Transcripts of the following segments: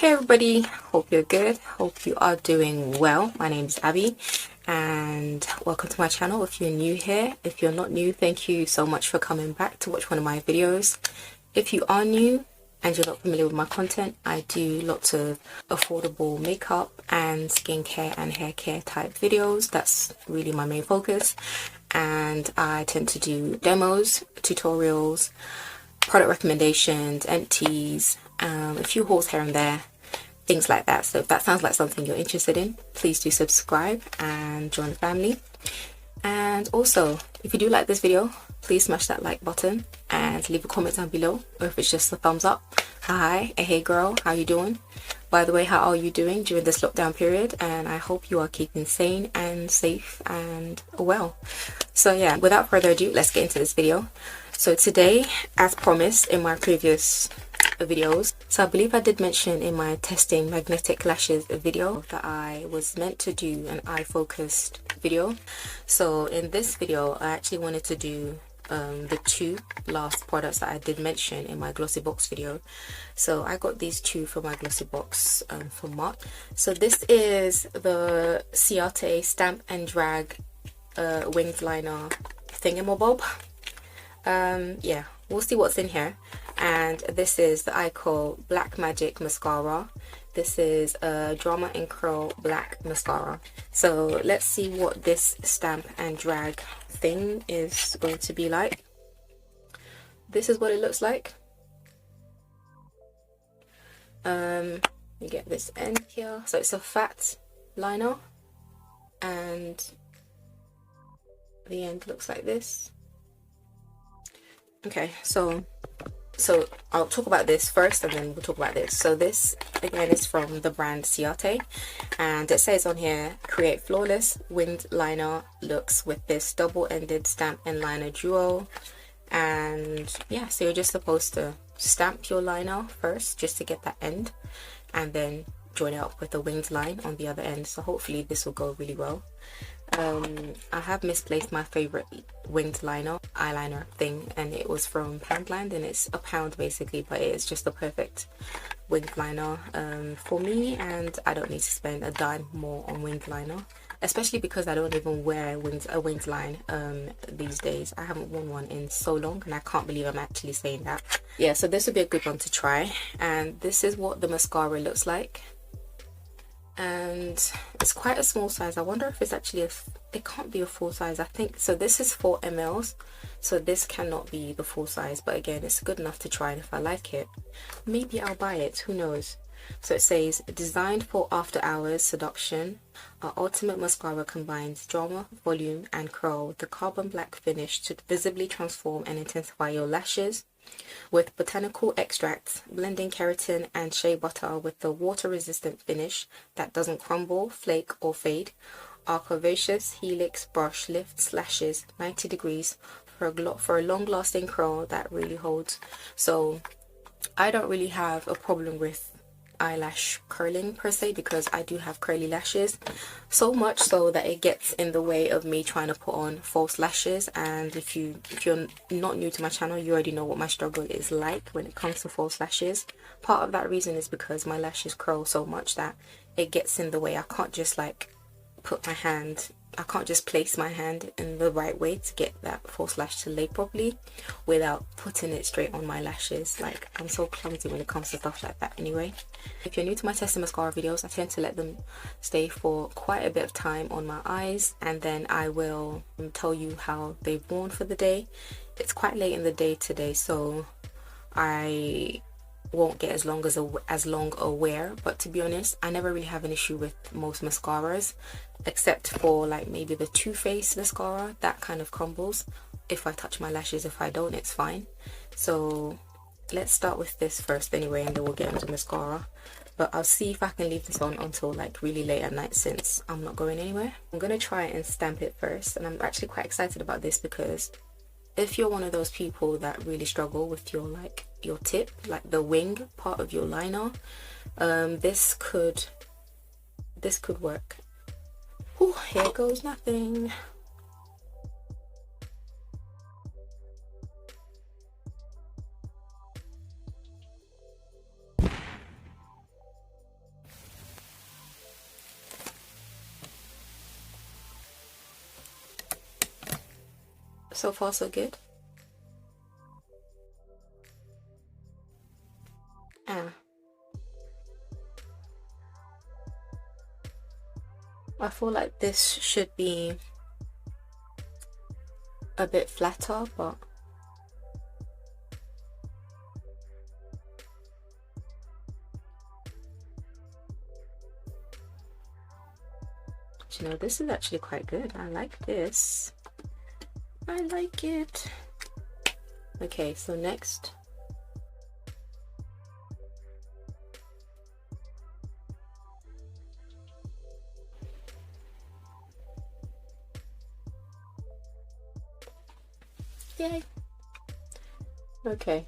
Hey everybody, hope you're good, hope you are doing well. My name is Abby and welcome to my channel. If you're new here, if you're not new, thank you so much for coming back to watch one of my videos. If you are new and you're not familiar with my content, I do lots of affordable makeup and skincare and hair care type videos. That's really my main focus, and I tend to do demos, tutorials, product recommendations, empties, a few hauls here and there, things like that. So if that sounds like something you're interested in, please do subscribe and join the family. And also, if you do like this video, please smash that like button and leave a comment down below, or if it's just a thumbs up. Hi, hey girl, how you doing? By the way, how are you doing during this lockdown period? And I hope you are keeping sane and safe and well. So yeah, without further ado, let's get into this video. So today, as promised in my previous videos, so I believe I did mention in my testing magnetic lashes video that I was meant to do an eye focused video. So in this video, I actually wanted to do the two last products that I did mention in my glossy box video. So I got these two from my glossy box for March. So this is the Ciate Stamp and Drag winged liner thingamabob. Yeah, we'll see what's in here. And this is the Eyeko BlackMagic mascara. This is a Drama and Curl black mascara. So let's see what this stamp and drag thing is going to be like. This is what it looks like. You get this end here. So it's a fat liner, and the end looks like this. Okay, so I'll talk about this first and then we'll talk about this. So this again is from the brand Ciate, and it says on here, create flawless winged liner looks with this double-ended stamp and liner duo. And yeah, so you're just supposed to stamp your liner first just to get that end, and then join it up with a winged line on the other end. So hopefully this will go really well. I have misplaced my favorite winged eyeliner thing, and it was from Poundland, and it's £1 basically, but it's just the perfect winged liner for me, and I don't need to spend a dime more on winged liner, especially because I don't even wear a winged line these days. I haven't worn one in so long, and I can't believe I'm actually saying that. Yeah, so this would be a good one to try. And this is what the mascara looks like, and it's quite a small size. I wonder if it's actually it can't be a full size, I think. So this is 4 ml, so this cannot be the full size, but again, it's good enough to try, and if I like it, maybe I'll buy it, who knows. So it says, designed for after hours seduction, our ultimate mascara combines drama, volume and curl with the carbon black finish to visibly transform and intensify your lashes. With botanical extracts, blending keratin and shea butter with the water-resistant finish that doesn't crumble, flake or fade. Our curvaceous helix brush lifts lashes 90 degrees for a long-lasting curl that really holds. So I don't really have a problem with eyelash curling per se, because I do have curly lashes, so much so that it gets in the way of me trying to put on false lashes. And if you're not new to my channel, you already know what my struggle is like when it comes to false lashes. Part of that reason is because my lashes curl so much that it gets in the way. I can't just like I can't just place my hand in the right way to get that false lash to lay properly without putting it straight on my lashes. Like, I'm so clumsy when it comes to stuff like that anyway. If you're new to my testing mascara videos, I tend to let them stay for quite a bit of time on my eyes, and then I will tell you how they've worn for the day. It's quite late in the day today, so I won't get as long a wear, but to be honest, I never really have an issue with most mascaras, except for like maybe the Too Faced mascara. That kind of crumbles if I touch my lashes. If I don't, it's fine. So let's start with this first anyway, and then we'll get into mascara. But I'll see if I can leave this on until like really late at night, since I'm not going anywhere. I'm gonna try and stamp it first, and I'm actually quite excited about this because if you're one of those people that really struggle with your tip, like the wing part of your liner, this could work. Ooh, here goes nothing. So far so good. I feel like this should be a bit flatter, but you know, this is actually quite good. I like this. I like it. Okay, so next. Yay. Okay.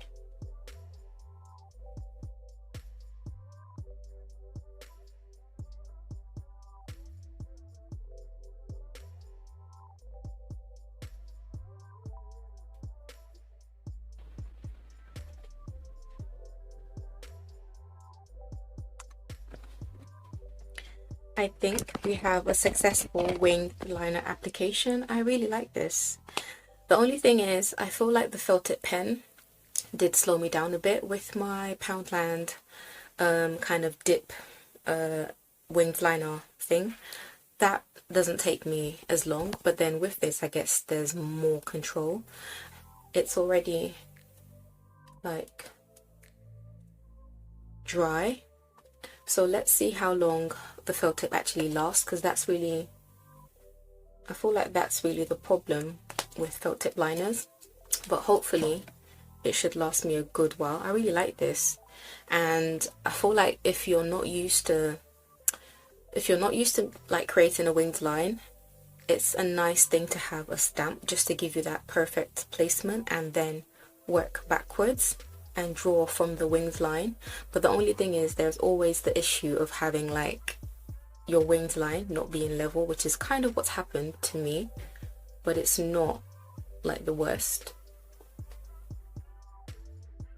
I think we have a successful winged liner application. I really like this. The only thing is, I feel like the felt tip pen did slow me down a bit with my Poundland kind of dip winged liner thing. That doesn't take me as long, but then with this, I guess there's more control. It's already like dry, so let's see how long the felt tip actually lasts, because that's really, I feel like that's really the problem with felt tip liners. But hopefully it should last me a good while. I really like this, and I feel like if you're not used to like creating a winged line, it's a nice thing to have a stamp just to give you that perfect placement, and then work backwards and draw from the winged line. But the only thing is, there's always the issue of having like your winged line not being level, which is kind of what's happened to me, but it's not like the worst.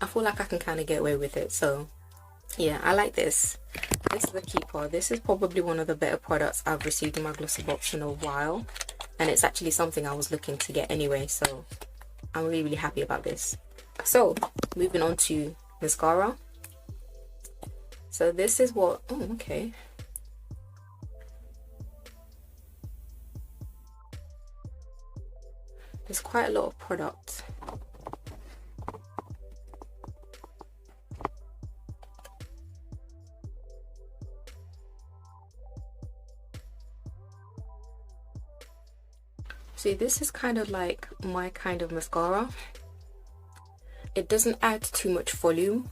I feel like I can kind of get away with it. So yeah, I like this. This is a keeper. This is probably one of the better products I've received in my glossy box in a while, and it's actually something I was looking to get anyway, so I'm really, really happy about this. So moving on to mascara. So this is what, oh okay, there's quite a lot of product. See, this is kind of like my kind of mascara. It doesn't add too much volume,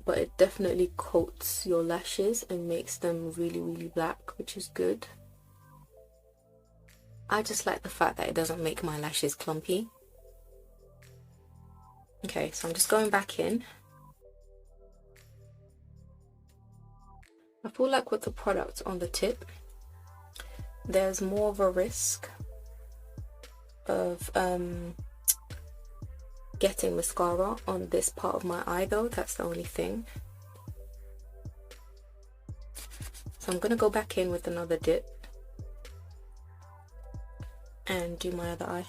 but it definitely coats your lashes and makes them really, really black, which is good. I just like the fact that it doesn't make my lashes clumpy. Okay, so I'm just going back in. I feel like with the product on the tip, there's more of a risk of getting mascara on this part of my eye though. That's the only thing. So I'm gonna go back in with another dip and do my other eye.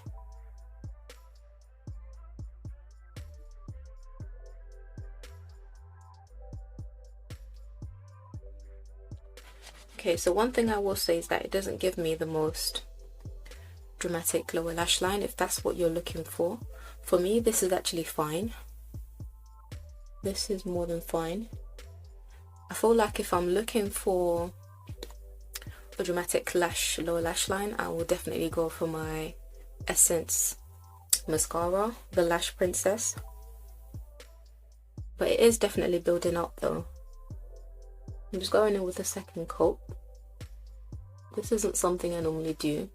Okay, so one thing I will say is that it doesn't give me the most dramatic lower lash line, if that's what you're looking for. For me, this is actually fine. This is more than fine. I feel like if I'm looking for a dramatic lower lash line, I will definitely go for my Essence mascara, the Lash Princess. But it is definitely building up though. I'm just going in with a second coat. This isn't something I normally do.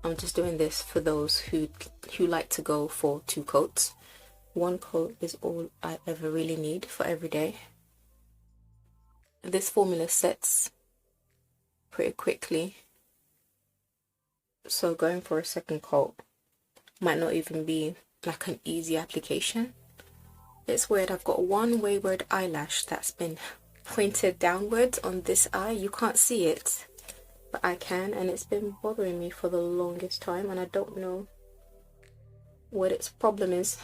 I'm just doing this for those who like to go for 2 coats. 1 coat is all I ever really need for every day. This formula sets pretty quickly, so going for a second coat might not even be like an easy application. It's weird, I've got one wayward eyelash that's been pointed downwards on this eye. You can't see it, I can, and it's been bothering me for the longest time, and I don't know what its problem is.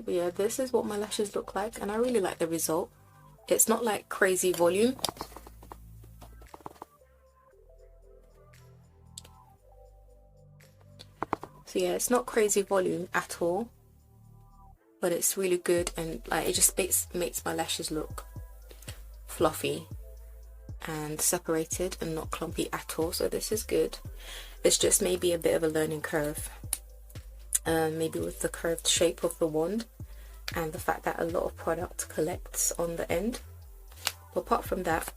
But yeah, this is what my lashes look like, and I really like the result. It's not like crazy volume. So yeah, it's not crazy volume at all, but it's really good, and like it just makes my lashes look fluffy and separated and not clumpy at all. So this is good. It's just maybe a bit of a learning curve, maybe with the curved shape of the wand and the fact that a lot of product collects on the end. But apart from that,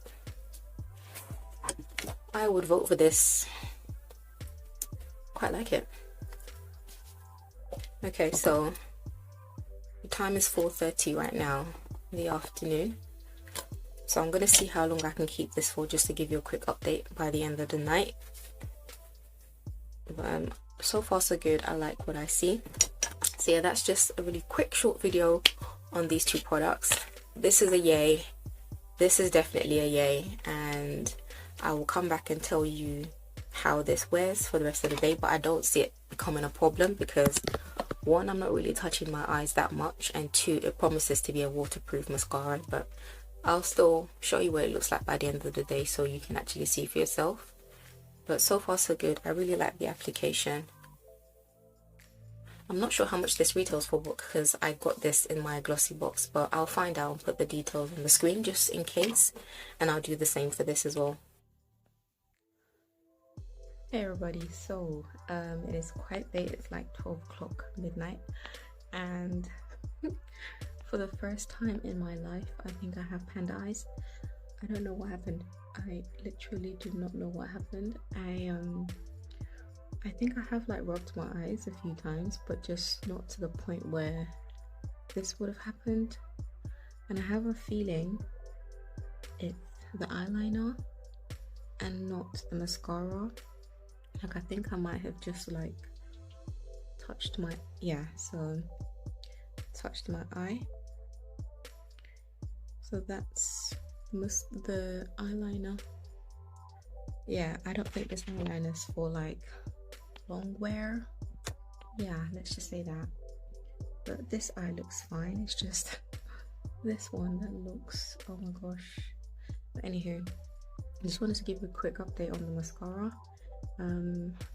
I would vote for this. Quite like it. Okay, so the time is 4:30 right now in the afternoon. So I'm going to see how long I can keep this for, just to give you a quick update by the end of the night. But so far so good. I like what I see. So yeah, that's just a really quick short video on these two products. This is a yay. This is definitely a yay, and I will come back and tell you how this wears for the rest of the day. But I don't see it becoming a problem because, one, I'm not really touching my eyes that much, and two, it promises to be a waterproof mascara. But I'll still show you what it looks like by the end of the day so you can actually see for yourself. But so far so good. I really like the application. I'm not sure how much this retails for because I got this in my glossy box, but I'll find out and put the details on the screen just in case, and I'll do the same for this as well. Hey everybody, so it is quite late. It's like 12 o'clock midnight, and for the first time in my life, I think I have panda eyes. I don't know what happened. I literally do not know what happened. I think I have like rubbed my eyes a few times, but just not to the point where this would have happened. And I have a feeling it's the eyeliner and not the mascara. Like I think I might have just like touched my, touched my eye. So that's the eyeliner. Yeah, I don't think this eyeliner is for like long wear. Yeah, let's just say that. But this eye looks fine. It's just this one that looks, oh my gosh. But anywho, I just wanted to give you a quick update on the mascara.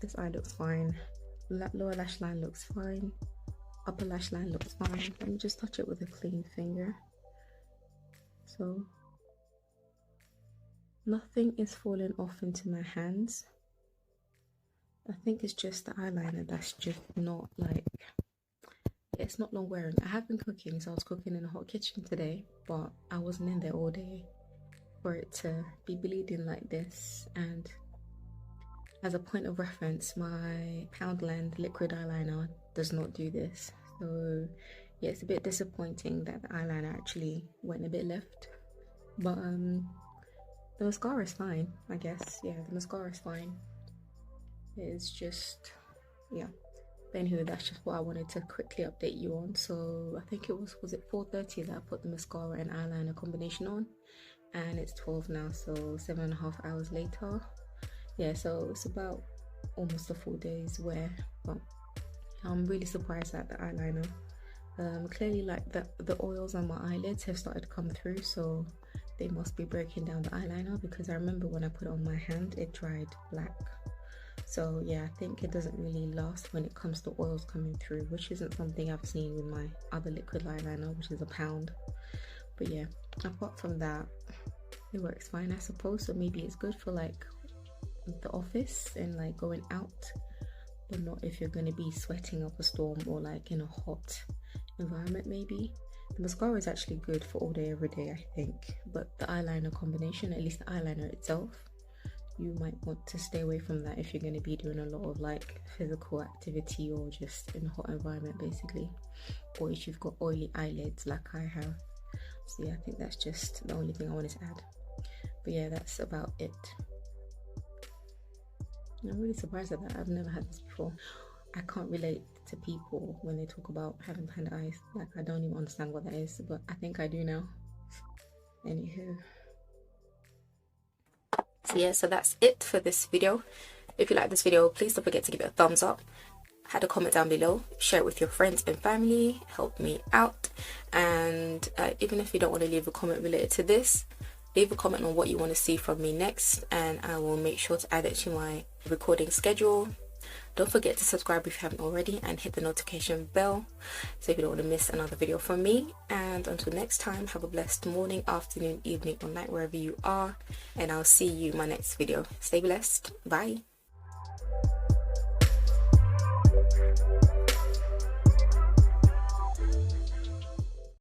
This eye looks fine. Lower lash line looks fine. Upper lash line looks fine. Let me just touch it with a clean finger. So nothing is falling off into my hands. I think it's just the eyeliner that's just not like, it's not long wearing. I have been cooking, so I was cooking in a hot kitchen today, but I wasn't in there all day for it to be bleeding like this. And as a point of reference, my Poundland liquid eyeliner does not do this. So yeah, it's a bit disappointing that the eyeliner actually went a bit left. But the mascara is fine, I guess. Yeah, the mascara is fine. It's just, yeah. But anyway, that's just what I wanted to quickly update you on. So I think it was it 4:30 that I put the mascara and eyeliner combination on, and it's 12 now, so 7.5 hours later. Yeah, so it's about almost a full day's wear. But I'm really surprised at the eyeliner. Clearly, like the oils on my eyelids have started to come through, so they must be breaking down the eyeliner, because I remember when I put it on my hand, it dried black. So yeah, I think it doesn't really last when it comes to oils coming through, which isn't something I've seen with my other liquid eyeliner, which is a pound. But yeah, apart from that, it works fine, I suppose. So maybe it's good for like the office and like going out, but not if you're going to be sweating up a storm or like in a hot environment. Maybe the mascara is actually good for all day every day, I think, but the eyeliner combination, at least the eyeliner itself, you might want to stay away from that if you're going to be doing a lot of like physical activity or just in a hot environment basically, or if you've got oily eyelids like I have. So yeah, I think that's just the only thing I wanted to add. But yeah, that's about it. I'm really surprised at that. I've never had this before. I can't relate to people when they talk about having panda eyes. Like, I don't even understand what that is, but I think I do now. Anywho. Yeah, so that's it for this video. If you like this video, please don't forget to give it a thumbs up. Add a comment down below, share it with your friends and family, help me out. And even if you don't want to leave a comment related to this, leave a comment on what you want to see from me next, and I will make sure to add it to my recording schedule. Don't forget to subscribe if you haven't already, and hit the notification bell so you don't want to miss another video from me. And until next time, have a blessed morning, afternoon, evening or night wherever you are, and I'll see you in my next video. Stay blessed. Bye.